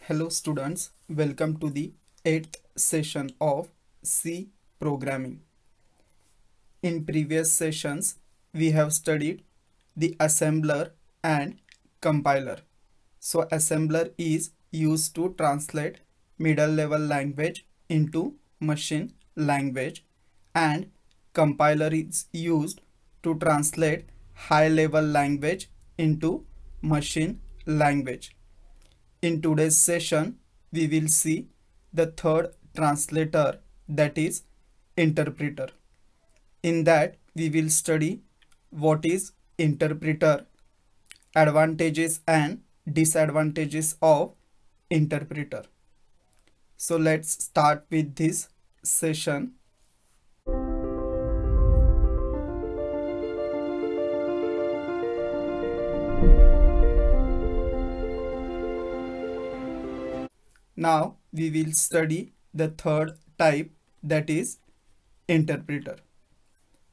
Hello students, welcome to the 8th session of C programming. In previous sessions, we have studied the assembler and compiler. So assembler is used to translate middle level language into machine language, and compiler is used to translate high level language into machine language. In today's session, we will see the third translator, that is interpreter. In that, we will study what is interpreter, advantages and disadvantages of interpreter. So let's start with this session. Now we will study the third type, that is interpreter.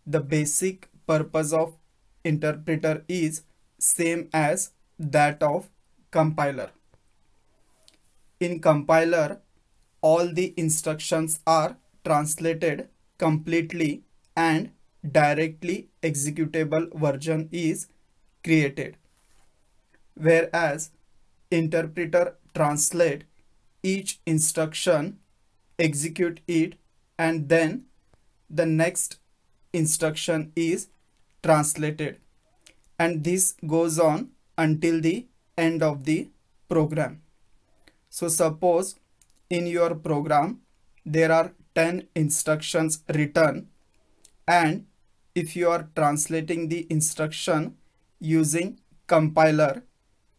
The basic purpose of interpreter is same as that of compiler. In compiler, all the instructions are translated completely and directly executable version is created. Whereas interpreter translate each instruction, execute it, and then the next instruction is translated, and this goes on until the end of the program. So suppose in your program there are 10 instructions written, and if you are translating the instruction using compiler,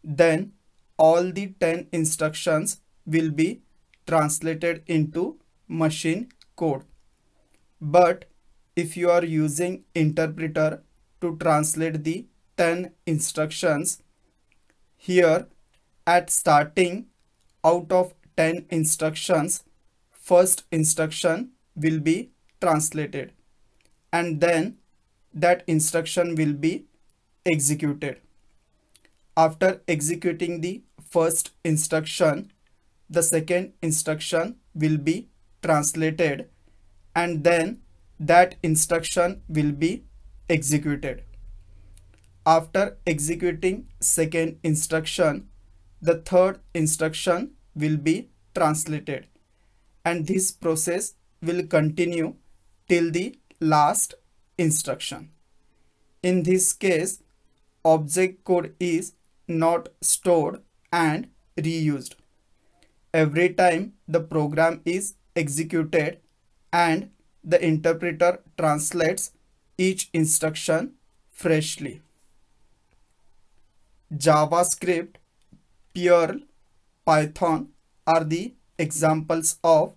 then all the 10 instructions will be translated into machine code. But if you are using interpreter to translate the 10 instructions, here at starting, out of 10 instructions, first instruction will be translated, and then that instruction will be executed. After executing the first instruction, the second instruction will be translated, and then that instruction will be executed. After executing second instruction, the third instruction will be translated, and this process will continue till the last instruction. In this case, object code is not stored and reused. Every time the program is executed and the interpreter translates each instruction freshly. JavaScript, Perl, Python are the examples of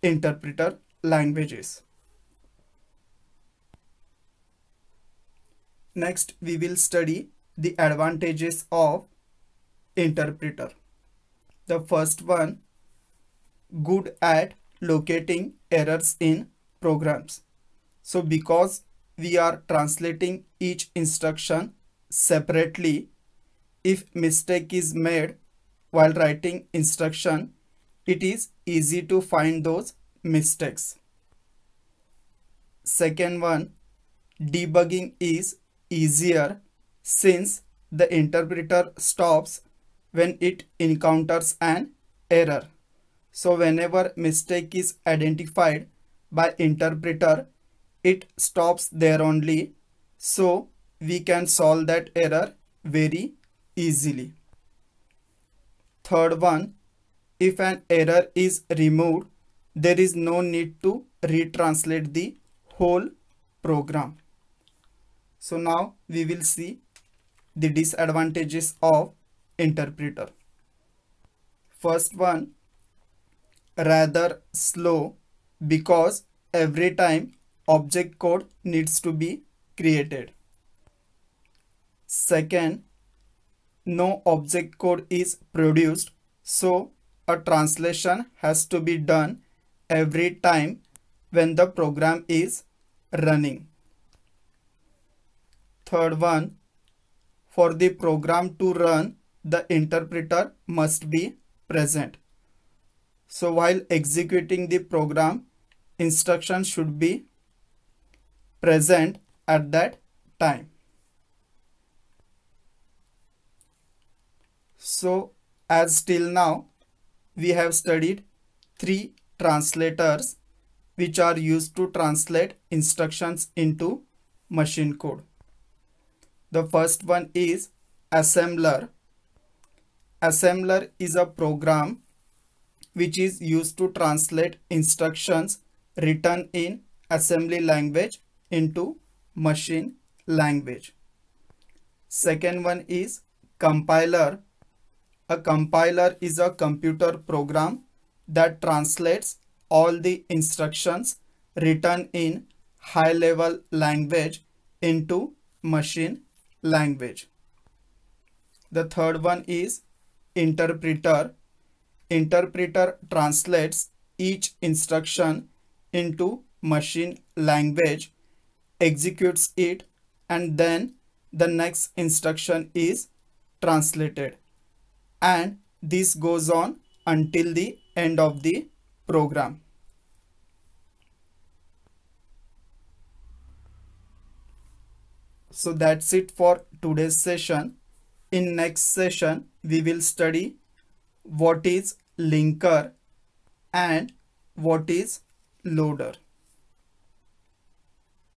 interpreter languages. Next, we will study the advantages of interpreter. The first one, good at locating errors in programs. So because we are translating each instruction separately, if mistake is made while writing instruction, it is easy to find those mistakes. Second one, debugging is easier since the interpreter stops when it encounters an error. So whenever mistake is identified by interpreter, it stops there only, so we can solve that error very easily. Third one, if an error is removed, there is no need to retranslate the whole program. So now we will see the disadvantages of interpreter. First one, rather slow because every time object code needs to be created. Second, no object code is produced, so a translation has to be done every time when the program is running. Third one, for the program to run, the interpreter must be present. So while executing the program, instruction should be present at that time. So as till now we have studied three translators which are used to translate instructions into machine code. The first one is assembler. Assembler is a program which is used to translate instructions written in assembly language into machine language. Second one is compiler. A compiler is a computer program that translates all the instructions written in high-level language into machine language. The third one is interpreter. Interpreter translates each instruction into machine language, executes it, and then the next instruction is translated. And this goes on until the end of the program. So that's it for today's session. In next session, we will study what is linker and what is loader.